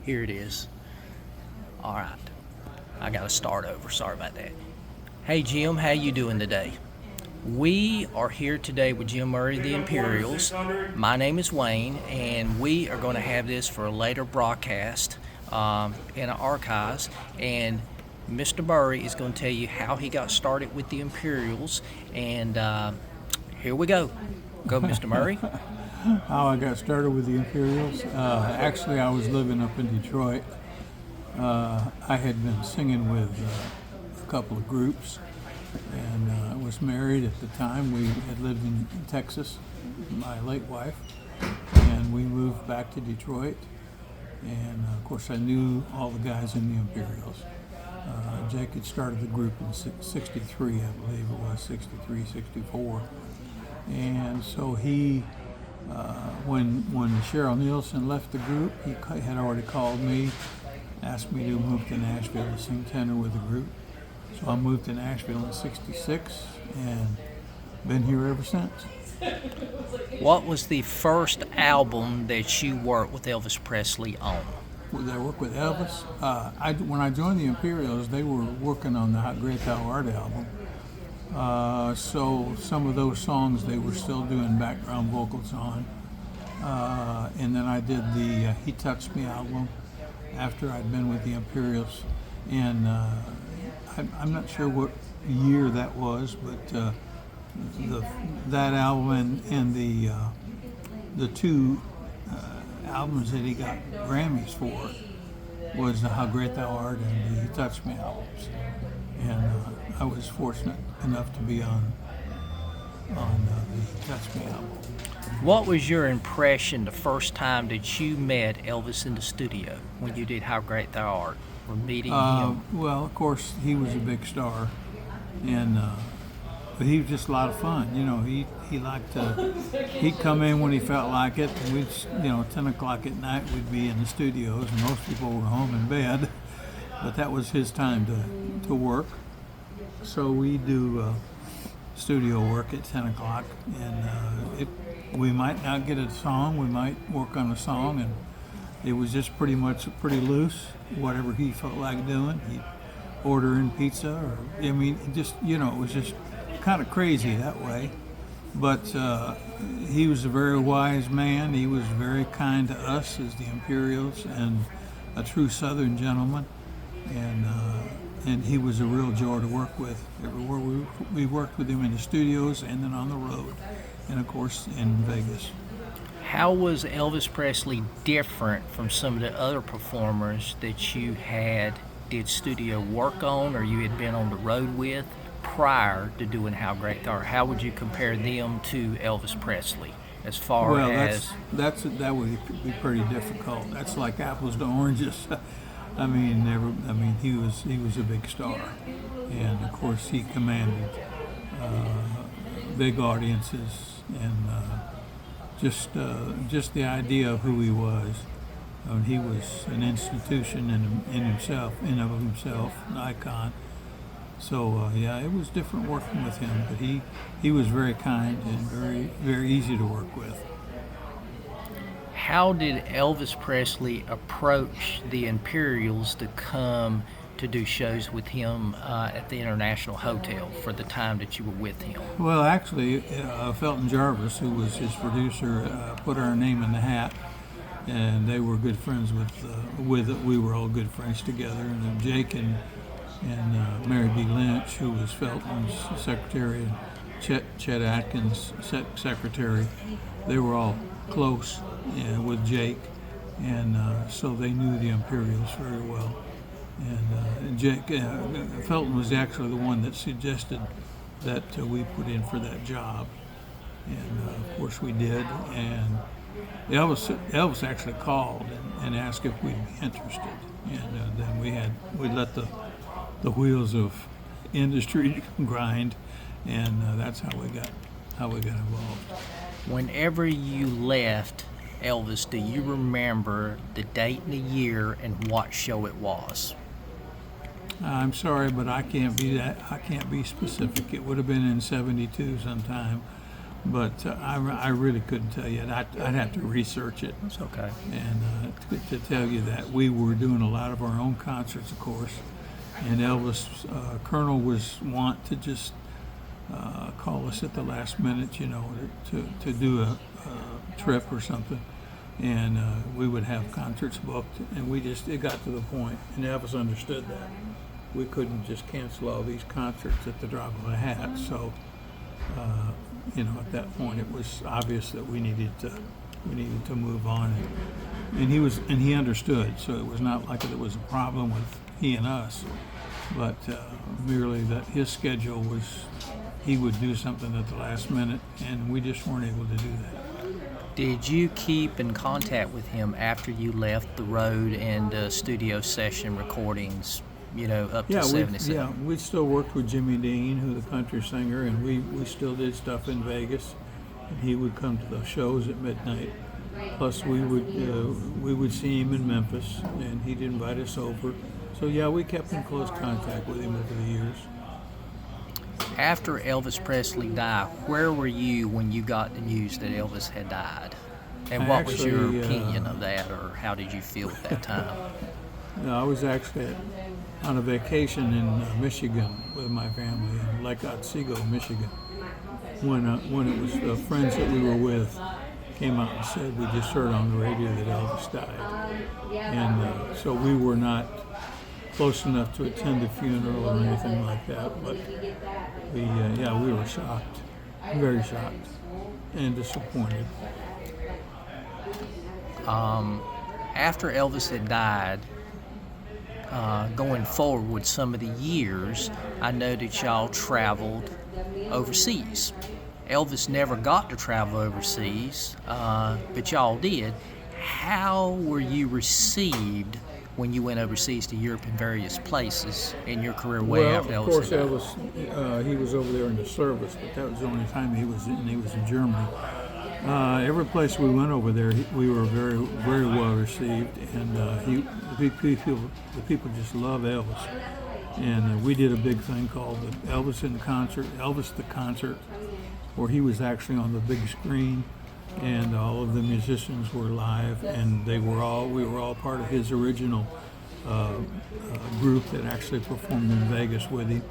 Here it is. All right. I got to start over. Sorry about that. Hey, Jim, how you doing today? We are here today with Jim Murray, the Imperials. My name is Wayne, and we are going to have this for a later broadcast in our archives. And Mr. Murray is going to tell you how he got started with the Imperials. And here we go. Go, Mr. Murray. How I got started with the Imperials. Actually, I was living up in Detroit. I had been singing with a couple of groups, and I was married at the time. We had lived in Texas, my late wife, and we moved back to Detroit. And of course, I knew all the guys in the Imperials. Jake had started the group in '63, I believe it was, '63, '64. And so he, when Cheryl Nielsen left the group, he had already called me, asked me to move to Nashville to sing tenor with the group. So I moved to Nashville in '66 and been here ever since. What was the first album that you worked with Elvis Presley on? Did I work with Elvis? When I joined the Imperials, they were working on the How Great Thou Art album. So some of those songs they were still doing background vocals on. And then I did the He Touched Me album after I'd been with the Imperials. And I'm not sure what year that was, but that album and the two albums that he got Grammys for was the How Great Thou Art and the He Touched Me albums. And I was fortunate enough to be on the Touch Me album. What was your impression the first time that you met Elvis in the studio when you did How Great Thou Art, or meeting him? Well, of course, he was a big star, and but he was just a lot of fun. You know, he liked to, he'd come in when he felt like it, and we'd, 10 o'clock at night, we'd be in the studios, and most people were home in bed, but that was his time to work. So we do studio work at 10 o'clock, and we might not get a song, we might work on a song, and it was just pretty loose, whatever he felt like doing. He'd order in pizza, or, it was just kind of crazy that way. But he was a very wise man. He was very kind to us as the Imperials, and a true Southern gentleman, and he was a real joy to work with. Everywhere we worked with him in the studios and then on the road, and of course in Vegas. How was Elvis Presley different from some of the other performers that you did studio work on, or you had been on the road with prior to doing How Great Thou Art? How would you compare them to Elvis Presley as far as? That would be pretty difficult. That's like apples to oranges. He was a big star, and of course he commanded big audiences, and just the idea of who he was. He was an institution in himself, an icon. So it was different working with him, but he was very kind and very, very easy to work with. How did Elvis Presley approach the Imperials to come to do shows with him at the International Hotel for the time that you were with him? Well, actually, Felton Jarvis, who was his producer, put our name in the hat, and they were good friends we were all good friends together. And then Jake and Mary B. Lynch, who was Felton's secretary, and Chet Atkins' secretary, they were all close with Jake, and so they knew the Imperials very well. And Jake Felton was actually the one that suggested that we put in for that job, and of course we did. And Elvis actually called and asked if we'd be interested, and then we let the wheels of industry grind, and that's how we got involved. Whenever you left Elvis, do you remember the date and the year and what show it was? I'm sorry, but I can't be specific. It would have been in '72 sometime. but I really couldn't tell you. I'd have to research it. It's okay. And to tell you that we were doing a lot of our own concerts, of course. And Elvis, Colonel was wont to just call us at the last minute, you know, to do a trip or something. And we would have concerts booked, and it got to the point, and Elvis understood that. We couldn't just cancel all these concerts at the drop of a hat. So, you know, at that point, it was obvious that we needed to move on, and he understood. So it was not like it was a problem with he and us, but merely that his schedule was he would do something at the last minute, and we just weren't able to do that. Did you keep in contact with him after you left the road and studio session recordings, you know, up to 77? We still worked with Jimmy Dean, who's the country singer, and we still did stuff in Vegas. And he would come to the shows at midnight. Plus, we would see him in Memphis, and he'd invite us over. So yeah, we kept in close contact with him over the years. After Elvis Presley died, where were you when you got the news that Elvis had died? And what was your opinion of that, or how did you feel at that time? No, I was actually on a vacation in Michigan with my family in Lake Otsego, Michigan, when it was friends that we were with came out and said, we just heard on the radio that Elvis died. And so we were not close enough to attend the funeral or anything like that, but we were shocked, very shocked and disappointed. After Elvis had died, going forward with some of the years, I know that y'all traveled overseas. Elvis never got to travel overseas, but y'all did. How were you received when you went overseas to Europe and various places in your career after Elvis? Of course, Elvis, he was over there in the service, but that was the only time he was in Germany. Every place we went over there, we were very, very well received, and the people just love Elvis. And we did a big thing called the Elvis the Concert, where he was actually on the big screen, and all of the musicians were live, and we were all part of his original group that actually performed in Vegas with him.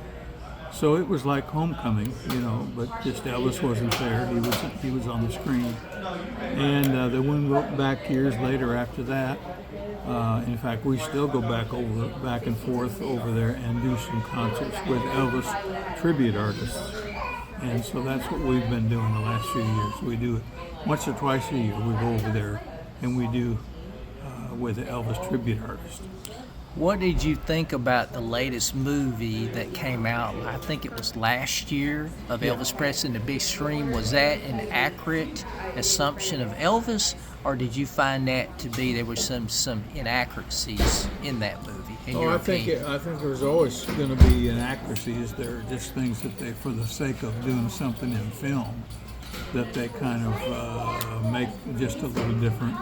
So it was like homecoming, you know, but just Elvis wasn't there. He was on the screen. And then we went back years later after that. In fact, we still go back and forth over there and do some concerts with Elvis tribute artists. And so that's what we've been doing the last few years. We do it once or twice a year. We go over there and we do with the Elvis tribute artist. What did you think about the latest movie that came out, I think it was last year, of Elvis Presley in the big screen? Was that an accurate assumption of Elvis, or did you find that to be there were some inaccuracies in that movie, in your opinion? I think there's always going to be inaccuracies. They're just things that they, for the sake of doing something in film, that they kind of make just a little different.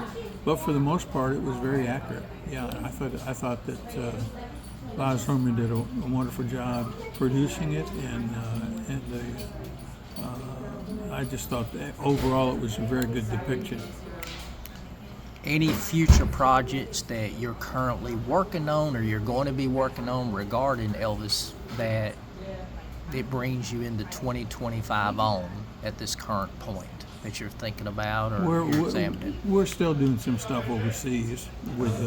But for the most part, it was very accurate. Yeah, I thought that Baz Luhrmann did a wonderful job producing it, and I just thought that overall it was a very good depiction. Any future projects that you're currently working on, or you're going to be working on regarding Elvis, that it brings you into 2025 on at this current point, that you're thinking about or you're examining? We're still doing some stuff overseas with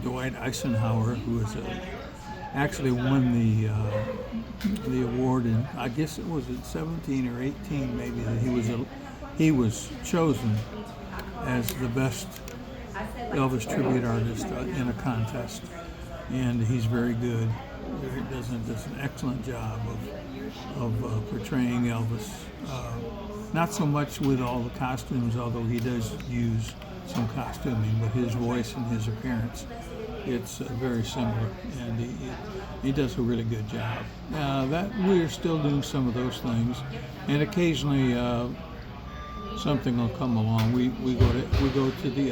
Dwight Eisenhower, who actually won the award in, I guess it was at 17 or 18 maybe, that he was chosen as the best Elvis tribute artist in a contest, and he's very good. He does an excellent job of portraying Elvis. Not so much with all the costumes, although he does use some costuming, but his voice and his appearance, it's very similar, and he does a really good job. That we are still doing some of those things, and occasionally something will come along. We go to the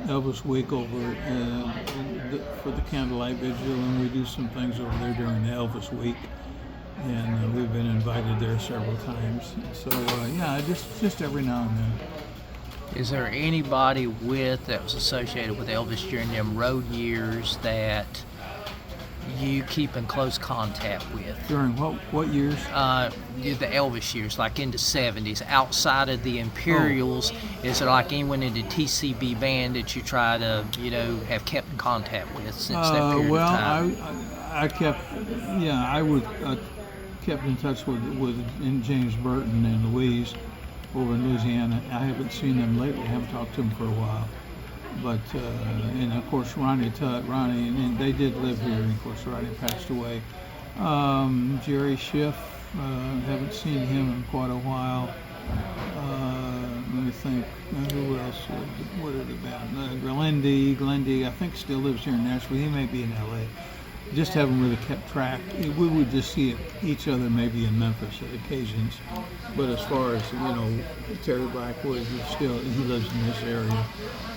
Elvis week over for the candlelight vigil, and we do some things over there during the Elvis week. and we've been invited there several times. So yeah, just every now and then. Is there anybody that was associated with Elvis during them road years that you keep in close contact with? During what years? The Elvis years, like in the 70s, outside of the Imperials. Is there like anyone in the TCB band that you try to, have kept in contact with since that period of time? I kept in touch with James Burton and Louise over in Louisiana. I haven't seen them lately. I haven't talked to them for a while. But and of course Ronnie, and they did live here. And of course Ronnie passed away. Jerry Schiff, haven't seen him in quite a while. Let me think. Who else would it have been? Glendy, I think still lives here in Nashville. He may be in L.A. Just haven't really kept track. We would just see each other maybe in Memphis at occasions. But as far as, Terry Blackwood, he lives in this area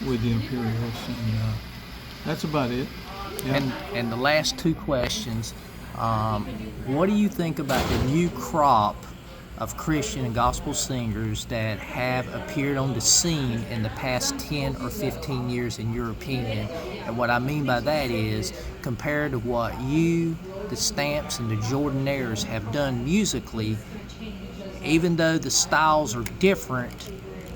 with the Imperials, and that's about it. Yeah. And the last two questions, what do you think about the new crop of Christian and gospel singers that have appeared on the scene in the past 10 or 15 years, in your opinion? And what I mean by that is, compared to what you, the Stamps, and the Jordanaires have done musically, even though the styles are different,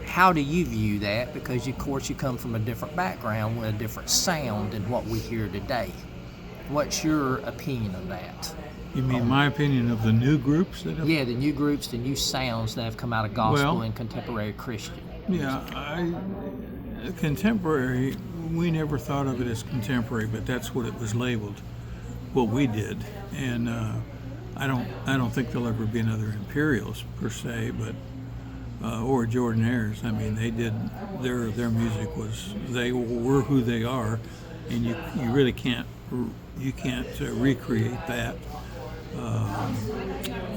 how do you view that? Because, of course, you come from a different background with a different sound than what we hear today. What's your opinion of that? You mean my opinion of the new groups that have? Yeah, the new groups, the new sounds that have come out of gospel and contemporary Christian. Yeah, contemporary, we never thought of it as contemporary, but that's what it was labeled, what we did. And I don't think there'll ever be another Imperials per se, but or Jordanaires. I mean, they did their music they were who they are, and you really can't recreate that.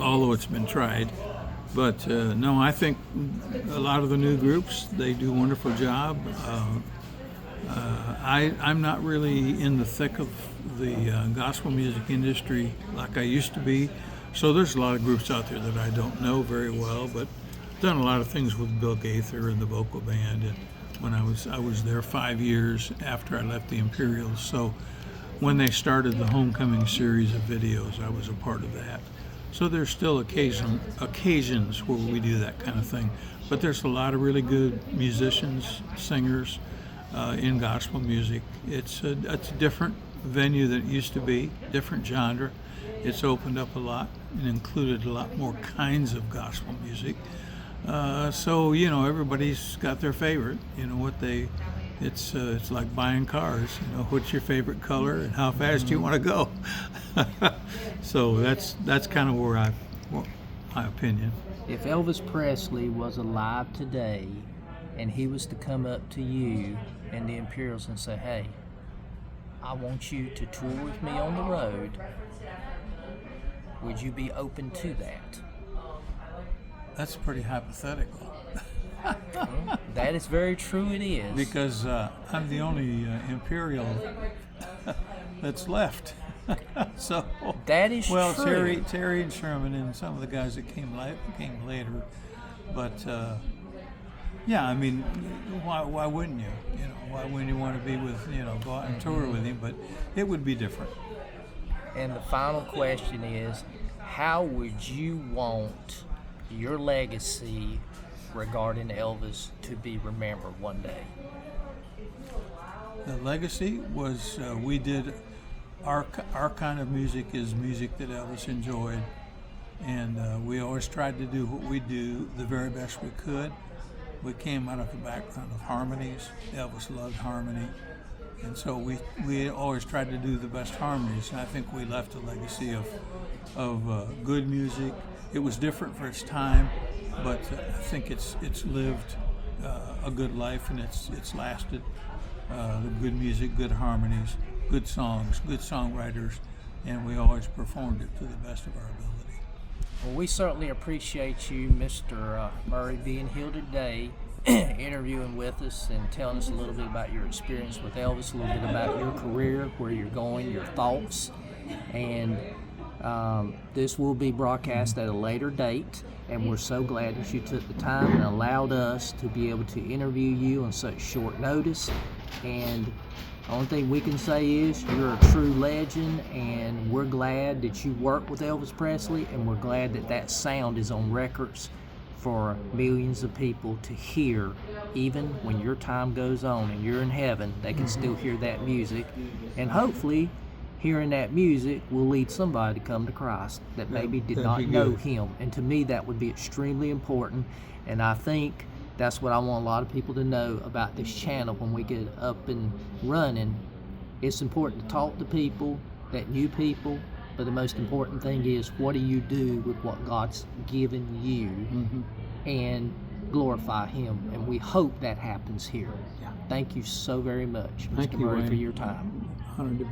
Although it's been tried. But no, I think a lot of the new groups, they do a wonderful job. I'm not really in the thick of the gospel music industry like I used to be, so there's a lot of groups out there that I don't know very well, but I've done a lot of things with Bill Gaither and the vocal band, and when I was there 5 years after I left the Imperials, so when they started the Homecoming series of videos, I was a part of that. So there's still occasions where we do that kind of thing. But there's a lot of really good musicians, singers in gospel music. It's a different venue than it used to be, different genre. It's opened up a lot and included a lot more kinds of gospel music. So, everybody's got their favorite, It's like buying cars. What's your favorite color and how fast you want to go? So that's kind of my opinion. If Elvis Presley was alive today, and he was to come up to you and the Imperials and say, "Hey, I want you to tour with me on the road," would you be open to that? That's pretty hypothetical. That is very true, it is. Because I'm the only Imperial that's left. So that is true. Terry and Sherman and some of the guys that came later. But yeah, I mean, why wouldn't you? Why wouldn't you want to be with, go out and tour with him? But it would be different. And the final question is, how would you want your legacy regarding Elvis to be remembered one day? The legacy was we did our kind of music is music that Elvis enjoyed, and we always tried to do what we do the very best we could. We came out of a background of harmonies. Elvis loved harmony, and so we always tried to do the best harmonies. And I think we left a legacy of good music. It was different for its time, but I think it's lived a good life, and it's lasted. The good music, good harmonies, good songs, good songwriters, and we always performed it to the best of our ability. Well, we certainly appreciate you, Mr. Murray, being here today, interviewing with us and telling us a little bit about your experience with Elvis, a little bit about your career, where you're going, your thoughts, and This will be broadcast at a later date, and we're so glad that you took the time and allowed us to be able to interview you on such short notice. And the only thing we can say is you're a true legend, and we're glad that you worked with Elvis Presley, and we're glad that that sound is on records for millions of people to hear. Even when your time goes on and you're in heaven, they can still hear that music, and hopefully hearing that music will lead somebody to come to Christ that maybe did not know him. And to me, that would be extremely important. And I think that's what I want a lot of people to know about this channel when we get up and running. It's important to talk to people, that new people, but the most important thing is, what do you do with what God's given you and glorify him? And we hope that happens here. Thank you so very much, Mr. Murray, for your time. Honored to be